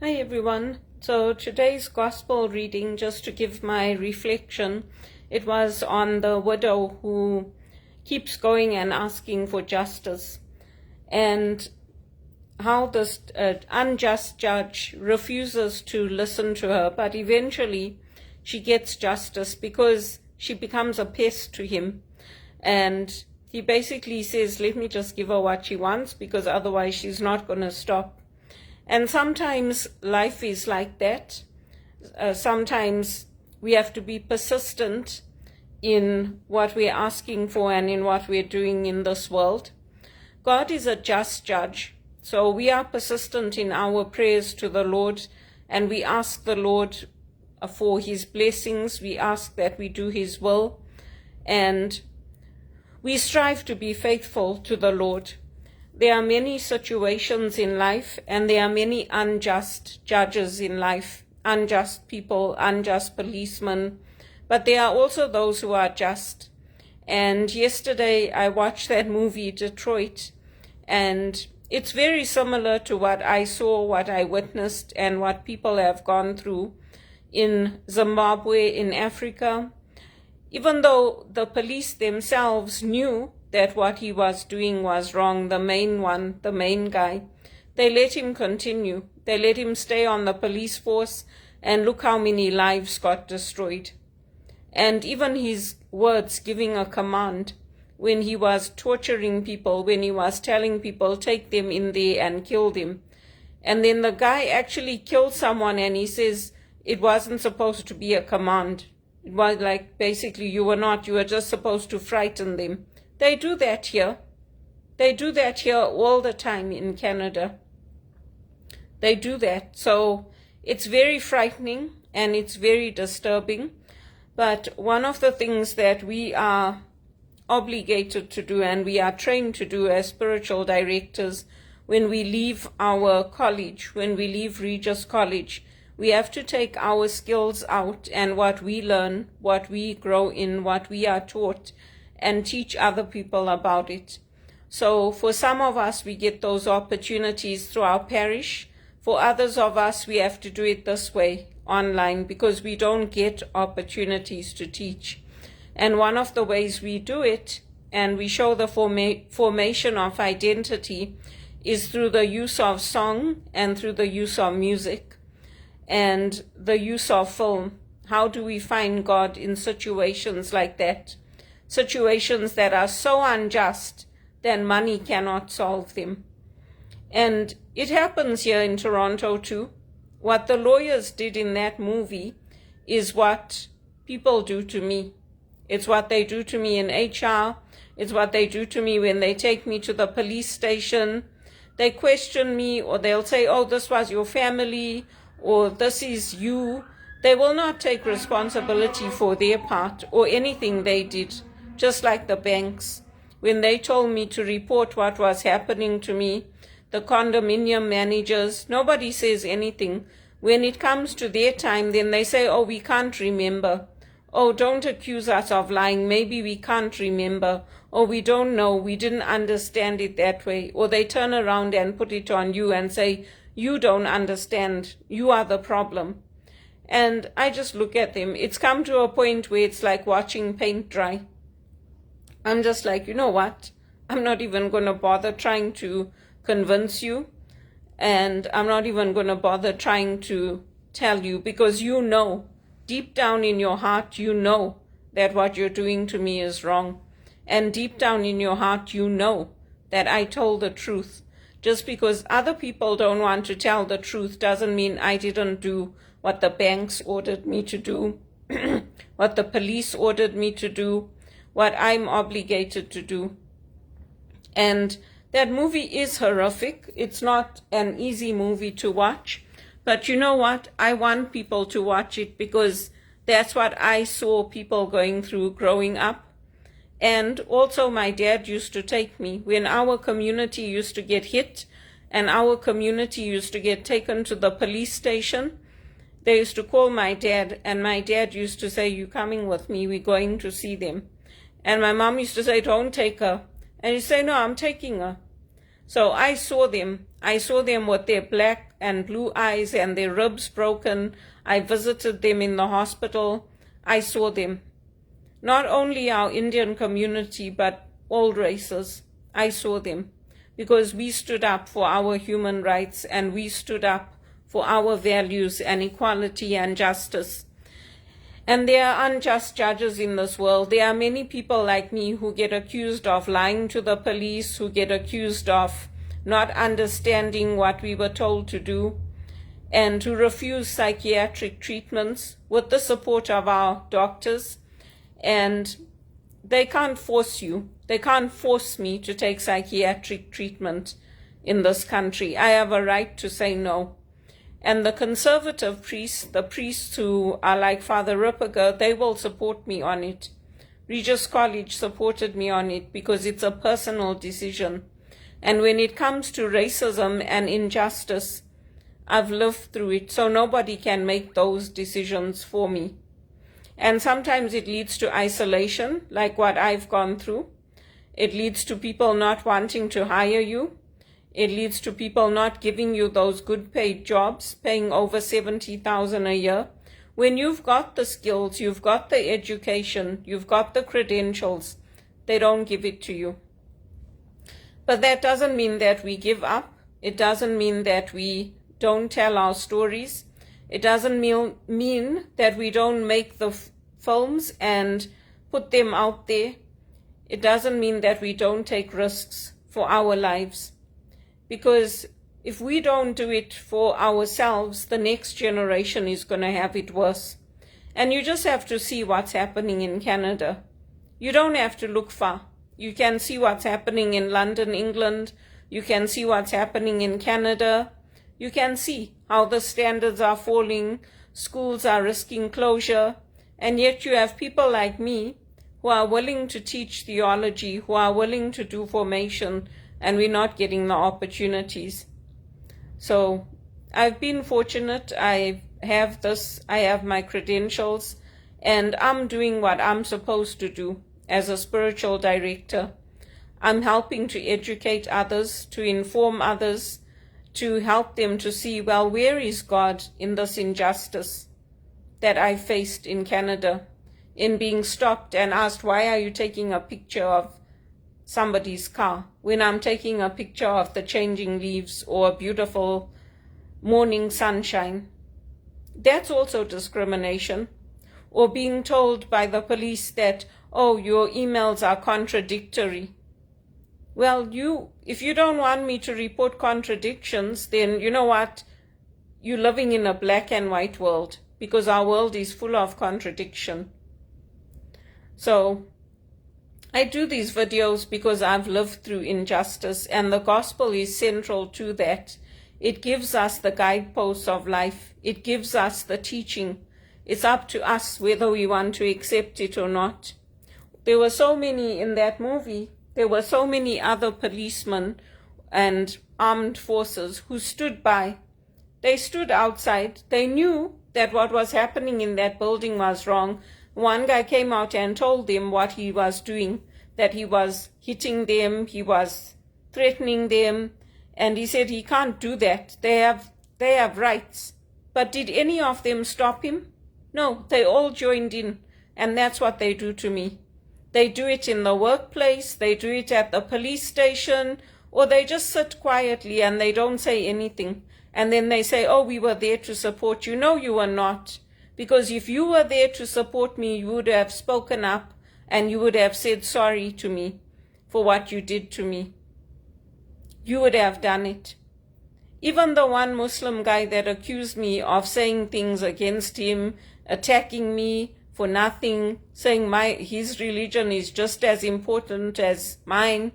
Hi everyone. So today's gospel reading, just to give my reflection, it was on the widow who keeps going and asking for justice, and how this unjust judge refuses to listen to her, but eventually she gets justice because she becomes a pest to him. And he basically says, let me just give her what she wants, because otherwise she's not going to stop. And sometimes life is like that. Sometimes we have to be persistent in what we're asking for and in what we're doing in this world. God is a just judge. So we are persistent in our prayers to the Lord, and we ask the Lord for his blessings. We ask that we do his will, and we strive to be faithful to the Lord. There are many situations in life, and there are many unjust judges in life, unjust people, unjust policemen, but there are also those who are just. And yesterday I watched that movie, Detroit, and it's very similar to what I saw, what I witnessed, and what people have gone through in Zimbabwe, in Africa. Even though the police themselves knew that what he was doing was wrong, the main guy, they let him continue. They let him stay on the police force, and look how many lives got destroyed. And even his words giving a command when he was torturing people, when he was telling people, take them in there and kill them. And then the guy actually killed someone, and he says it wasn't supposed to be a command. It was like, basically, you were just supposed to frighten them. They do that here. They do that here all the time in Canada. They do that. So it's very frightening and it's very disturbing. But one of the things that we are obligated to do, and we are trained to do as spiritual directors, when we leave our college, when we leave Regis College, we have to take our skills out and what we learn, what we grow in, what we are taught, and teach other people about it. So for some of us, we get those opportunities through our parish. For others of us, we have to do it this way, online, because we don't get opportunities to teach. And one of the ways we do it, and we show the formation of identity, is through the use of song and through the use of music and the use of film. How do we find God in situations like that? Situations that are so unjust that money cannot solve them. And it happens here in Toronto too. What the lawyers did in that movie is what people do to me. It's what they do to me in HR. It's what they do to me when they take me to the police station. They question me, or they'll say, oh, this was your family, or this is you. They will not take responsibility for their part or anything they did. Just like the banks, when they told me to report what was happening to me, the condominium managers, nobody says anything. When it comes to their time, then they say, oh, we can't remember. Oh, don't accuse us of lying. Maybe we can't remember. Or we don't know. We didn't understand it that way. Or they turn around and put it on you and say, you don't understand. You are the problem. And I just look at them. It's come to a point where it's like watching paint dry. I'm just like, you know what? I'm not even going to bother trying to convince you. And I'm not even going to bother trying to tell you, because you know, deep down in your heart, you know that what you're doing to me is wrong. And deep down in your heart, you know that I told the truth. Just because other people don't want to tell the truth doesn't mean I didn't do what the banks ordered me to do, what the police ordered me to do, what I'm obligated to do. And that movie is horrific. It's not an easy movie to watch. But you know what? I want people to watch it because that's what I saw people going through growing up. And also my dad used to take me when our community used to get hit and our community used to get taken to the police station. They used to call my dad, and my dad used to say, you coming with me? We're going to see them. And my mom used to say, don't take her. And he'd say, no, I'm taking her. So I saw them. I saw them with their black and blue eyes and their ribs broken. I visited them in the hospital. I saw them. Not only our Indian community, but all races. I saw them because we stood up for our human rights and we stood up for our values and equality and justice. And there are unjust judges in this world. There are many people like me who get accused of lying to the police, who get accused of not understanding what we were told to do, and who refuse psychiatric treatments with the support of our doctors. And they can't force you. They can't force me to take psychiatric treatment in this country. I have a right to say no. And the conservative priests, the priests who are like Father Ripperger, they will support me on it. Regis College supported me on it because it's a personal decision. And when it comes to racism and injustice, I've lived through it, so nobody can make those decisions for me. And sometimes it leads to isolation, like what I've gone through. It leads to people not wanting to hire you. It leads to people not giving you those good paid jobs, paying over $70,000 a year. When you've got the skills, you've got the education, you've got the credentials, they don't give it to you. But that doesn't mean that we give up. It doesn't mean that we don't tell our stories. It doesn't mean that we don't make the films and put them out there. It doesn't mean that we don't take risks for our lives. Because if we don't do it for ourselves, the next generation is going to have it worse. And you just have to see what's happening in Canada. You don't have to look far. You can see what's happening in London, England. You can see what's happening in Canada. You can see how the standards are falling, schools are risking closure, and yet you have people like me who are willing to teach theology, who are willing to do formation, and we're not getting the opportunities. So I've been fortunate. I have my credentials, and I'm doing what I'm supposed to do as a spiritual director. I'm helping to educate others, to inform others, to help them to see, well, where is God in this injustice that I faced in Canada, in being stopped and asked, why are you taking a picture of somebody's car when I'm taking a picture of the changing leaves or a beautiful morning sunshine? That's also discrimination. Or being told by the police that, oh, your emails are contradictory. Well, if you don't want me to report contradictions, then you know what? You're living in a black and white world, because our world is full of contradiction. So I do these videos because I've lived through injustice, and the gospel is central to that. It gives us the guideposts of life. It gives us the teaching. It's up to us whether we want to accept it or not. There were so many in that movie. There were so many other policemen and armed forces who stood by. They stood outside. They knew that what was happening in that building was wrong. One guy came out and told them what he was doing, that he was hitting them, he was threatening them, and he said he can't do that. They have rights. But did any of them stop him? No, they all joined in, and that's what they do to me. They do it in the workplace, they do it at the police station, or they just sit quietly and they don't say anything. And then they say, oh, we were there to support you. No, you were not. Because if you were there to support me, you would have spoken up and you would have said sorry to me for what you did to me. You would have done it. Even the one Muslim guy that accused me of saying things against him, attacking me for nothing, saying his religion is just as important as mine,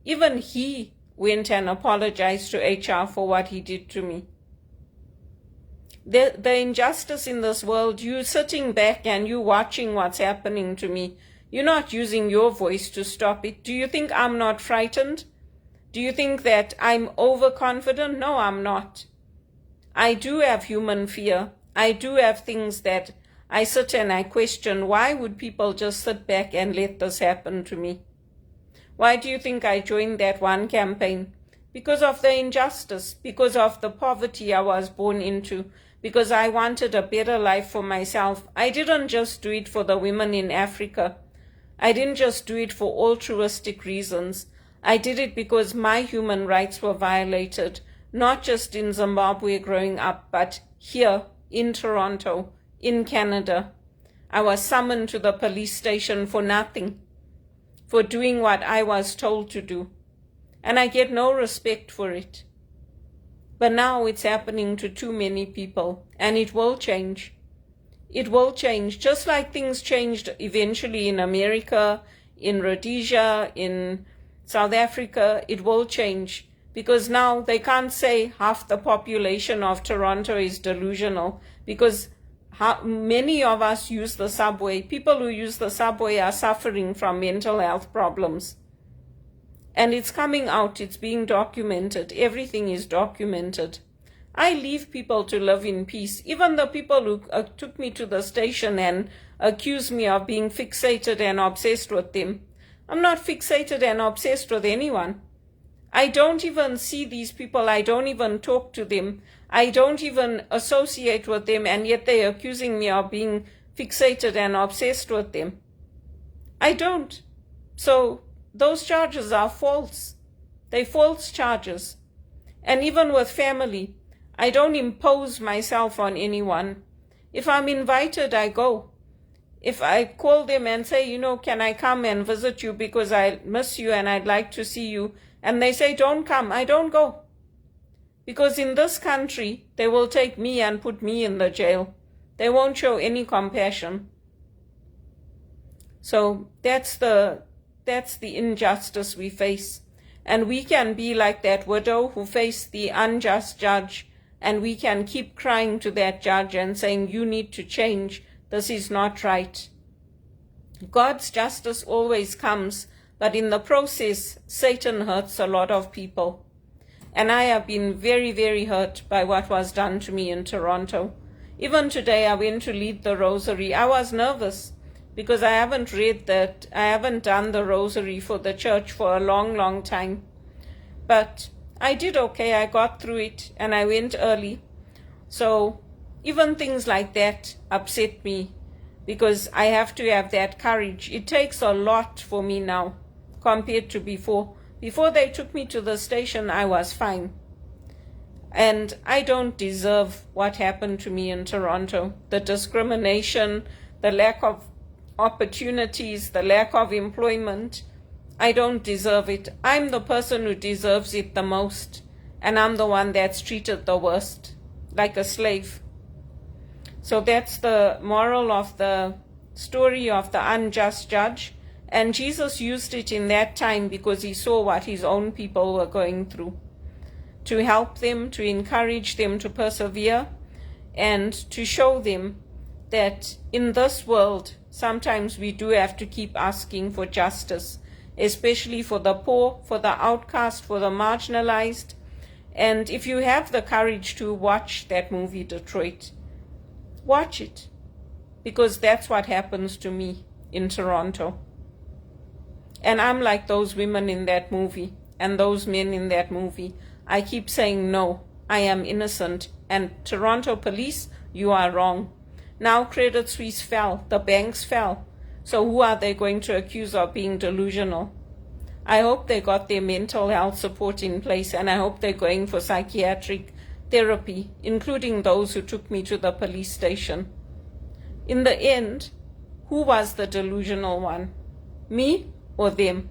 even he went and apologized to HR for what he did to me. The injustice in this world, you sitting back and you watching what's happening to me. You're not using your voice to stop it. Do you think I'm not frightened? Do you think that I'm overconfident? No, I'm not. I do have human fear. I do have things that I sit and I question. Why would people just sit back and let this happen to me? Why do you think I joined that one campaign? because of the injustice, because of the poverty I was born into, because I wanted a better life for myself. I didn't just do it for the women in Africa. I didn't just do it for altruistic reasons. I did it because my human rights were violated, not just in Zimbabwe growing up, but here in Toronto, in Canada. I was summoned to the police station for nothing, for doing what I was told to do. And I get no respect for it. But now it's happening to too many people, and it will change. It will change, just like things changed eventually in America, in Rhodesia, in South Africa. It will change, because now they can't say half the population of Toronto is delusional, because many of us use the subway. People who use the subway are suffering from mental health problems. And it's coming out, it's being documented, everything is documented. I leave people to live in peace. Even the people who took me to the station and accused me of being fixated and obsessed with them. I'm not fixated and obsessed with anyone. I don't even see these people, I don't even talk to them, I don't even associate with them, and yet they're accusing me of being fixated and obsessed with them. I don't. So those charges are false. They're false charges. And even with family, I don't impose myself on anyone. If I'm invited, I go. If I call them and say, can I come and visit you because I miss you and I'd like to see you, and they say, don't come, I don't go. Because in this country, they will take me and put me in the jail. They won't show any compassion. So that's the injustice we face. And we can be like that widow who faced the unjust judge, and we can keep crying to that judge and saying, you need to change. This is not right. God's justice always comes, but in the process, Satan hurts a lot of people. And I have been very, very hurt by what was done to me in Toronto. Even today, I went to lead the rosary. I was nervous because I haven't done the rosary for the church for a long, long time. But I did okay. I got through it and I went early. So even things like that upset me because I have to have that courage. It takes a lot for me now compared to before. Before they took me to the station, I was fine. And I don't deserve what happened to me in Toronto. The discrimination, the lack of opportunities, the lack of employment. I don't deserve it. I'm the person who deserves it the most. And I'm the one that's treated the worst, like a slave. So that's the moral of the story of the unjust judge. And Jesus used it in that time because he saw what his own people were going through, to help them, to encourage them to persevere, and to show them that in this world, sometimes we do have to keep asking for justice, especially for the poor, for the outcast, for the marginalized. And if you have the courage to watch that movie, Detroit, watch it, because that's what happens to me in Toronto. And I'm like those women in that movie and those men in that movie. I keep saying, no, I am innocent. And Toronto police, you are wrong. Now Credit Suisse fell, the banks fell. So who are they going to accuse of being delusional? I hope they got their mental health support in place, and I hope they're going for psychiatric therapy, including those who took me to the police station. In the end, who was the delusional one? Me or them?